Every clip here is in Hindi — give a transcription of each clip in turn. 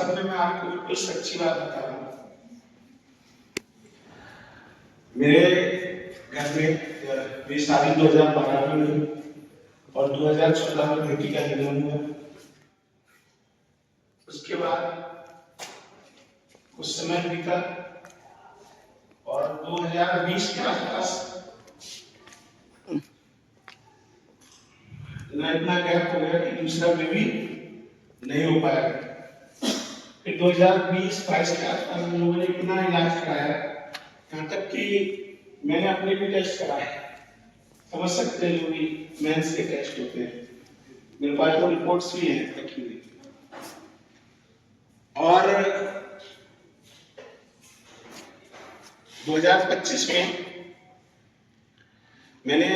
सामने मैं आपको बिल्कुल सच्ची बात बता रहा हूँ। मेरे घर में मेरी शादी 2012 में हुई और 2014 में बेटी का जन्म हुआ। उसके बाद कुछ समय बीता और 2020 के आसपास इतना गैप हो गया कि दूसरा बेबी नहीं हो पाया। फिर 2020-22 के आसपास हम लोगों ने इतना इलाज कराया, यहाँ तक कि मैंने अपने भी टेस्ट कराए। समझ सकते हैं जो भी मेंस के टेस्ट होते हैं, मेरे पास तो रिपोर्ट्स भी हैं रखी हुई। और 2025 में मैंने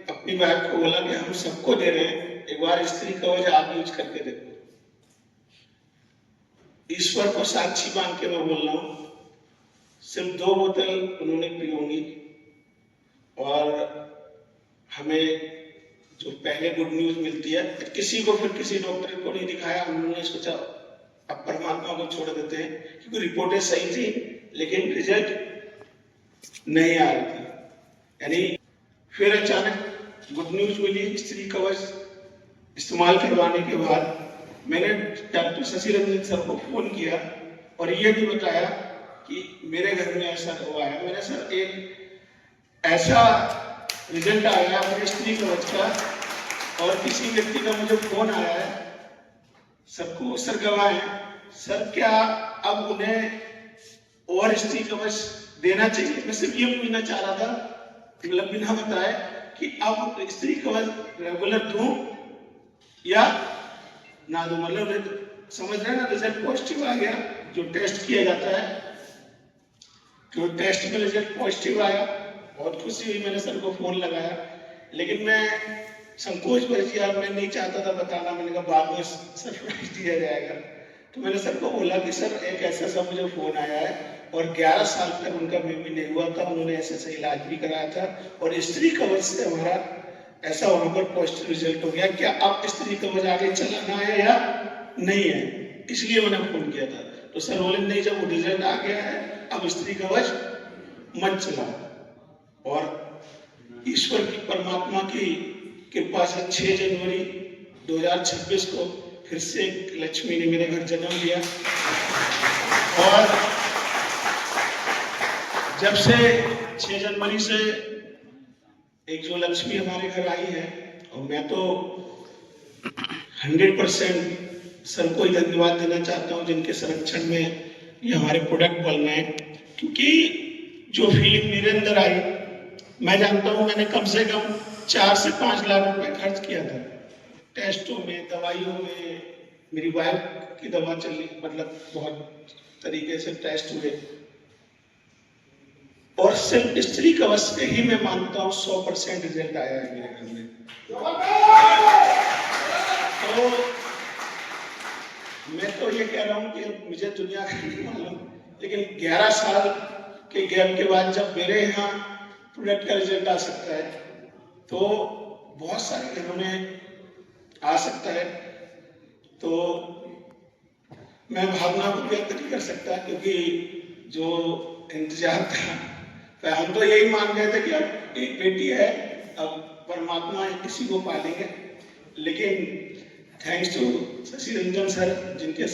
अपनी वाइफ को बोला कि हम सबको दे रहे हैं, एक बार स्त्री कवच आप यूज करके देखो। ईश्वर को साक्षी मान के मैं बोल रहा हूं, सिर्फ 2 बोतल उन्होंने पी होंगी और हमें जो पहले गुड न्यूज मिलती है, किसी को फिर किसी डॉक्टर को नहीं दिखाया। उन्होंने सोचा अब परमात्मा को छोड़ देते हैं, क्योंकि रिपोर्टें सही थी लेकिन रिजल्ट नहीं आ रही थी। यानी फिर अचानक गुड न्यूज मिली। स्त्री कवच इस्तेमाल करवाने के बाद मैंने डॉक्टर शशि रंजन सर को फोन किया और ये भी बताया कि मेरे घर में ऐसा हुआ है। मेरे सर एक ऐसा रिजल्ट आया अपने स्त्री कवच का, और किसी व्यक्ति का मुझे फोन आया है, सबको सर गवाह है सर, क्या अब उन्हें और स्त्री कवच देना चाहिए? मैं सिर्फ ये पूछना चाह रहा था, मतलब बिना बताए, कि अब स्त्री कवच रेगुलर दूं या ना दूं। मतलब समझ रहे हैं ना, रिजल्ट पॉजिटिव आ गया। जो टेस्ट किया जाता है, जो टेस्ट में रिजल्ट पॉजिटिव आया, बहुत खुशी हुई। मैंने सर को फोन लगाया, लेकिन मैं संकोच बरसिया, मैं नहीं चाहता था बताना। मैंने कहा बाद में सरप्राइज दिया जाएगा। तो मैंने सर को बोला कि सर एक ऐसा सा मुझे फोन आया है और 11 साल तक उनका बेबी नहीं हुआ था, उन्होंने ऐसा इलाज भी कराया था और स्त्री कवच से हमारा ऐसा वहां पर पॉजिटिव रिजल्ट हो गया। क्या अब स्त्री कवच आगे चलाना है या नहीं है? इसलिए मैंने फोन किया था। तो सर बोले नहीं, जब वो रिजल्ट आ गया है अब स्त्री कवच मत चलाओ। और ईश्वर की, परमात्मा की कृपा से 6 जनवरी 2026 को फिर से लक्ष्मी ने मेरे घर जन्म लिया। और जब से 6 जनवरी से एक जो लक्ष्मी हमारे घर आई है, और मैं तो 100% सर को ही धन्यवाद देना चाहता हूं, जिनके संरक्षण में ये हमारे प्रोडक्ट बन रहे हैं। क्योंकि जो फीलिंग मेरे अंदर आई, मैं जानता हूं मैंने कम से कम 4 से 5 लाख रुपए खर्च किया था टेस्टों में, दवाइयों में। मेरी वाइफ की दवा चली, मतलब बहुत तरीके से टेस्ट हुए, और सिर्फ स्त्री कवच से ही मैं मानता हूं 100% रिजल्ट आया है मेरे घर में। तो मैं तो ये कह रहा हूं कि मुझे दुनिया का नहीं मालूम, लेकिन 11 साल के गैप के बाद जब मेरे यहाँ प्रोडक्ट का रिजल्ट आ सकता है, तो बहुत सारे घरों में आ सकता है। तो मैं भावना को व्यक्त नहीं कर सकता, क्योंकि जो इंतजार था, हम तो यही मान गए थे कि अब एक बेटी है, अब परमात्मा किसी को पालेंगे। लेकिन thanks to Shashi Ranjan sir, जिनके